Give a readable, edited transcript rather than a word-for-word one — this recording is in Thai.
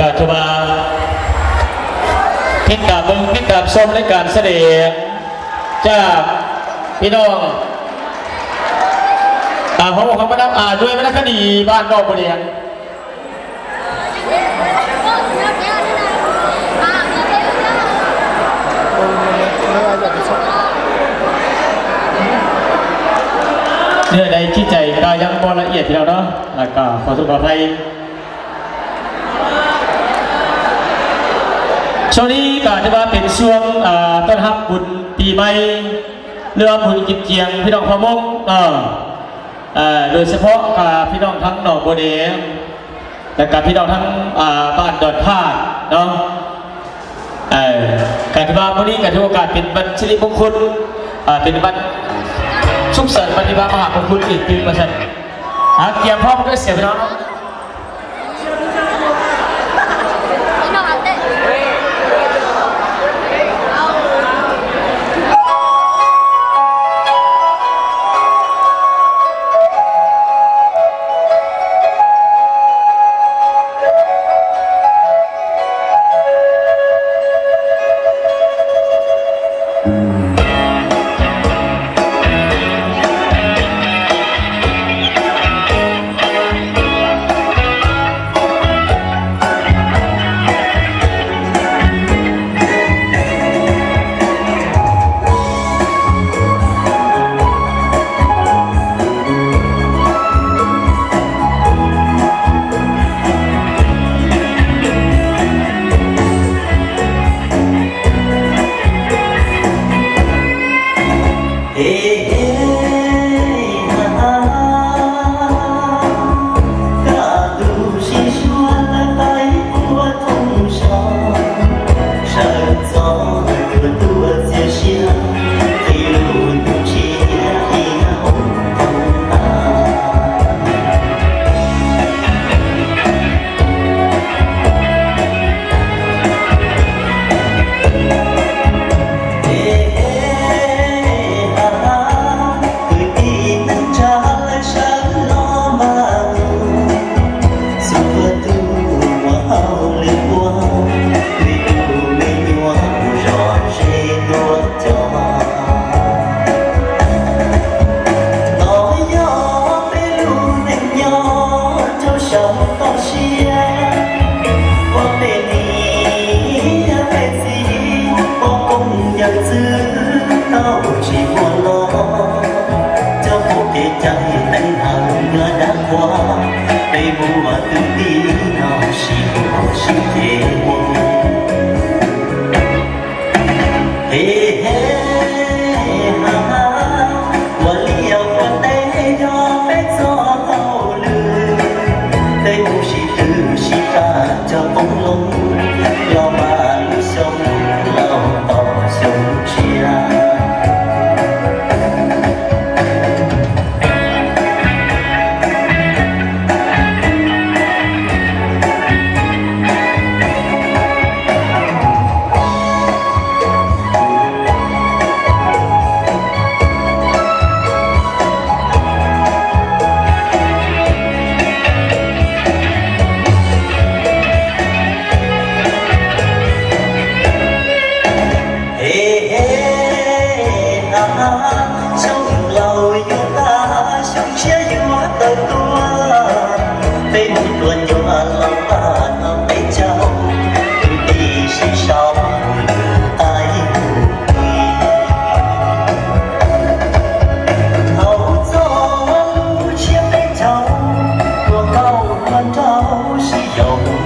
กาศมาพิจารณาพิจารณาส้มในการแสดงจากพี่น้องเขาบอกเขามานับด้วยวรรณคดีบ้านนอกบริเวณเนื้อใดที่ใจกายังบ่ละเอียดที่เราเนาะแล้วก็ขอสุขภัยช่วงนี้ก็จะว่าเป็นช่วงต้อนรับบุญปีใหม่เรือบุญกิจเจียงพี่น้องพะมงโดยเฉพาะกับพี่น้องทั้งหนองบัวแดงและกับพี่น้องทั้งบ้านดอนพาดเนาะการที่ว่าวันนี้การที่โอกาสเป็นวันสิริมงคลเป็นวันสุขสันต์ปฏิบัติมหามงคลอีกปีมาชันเกี่ยวพ่อมันก็เสียไปแล้ว有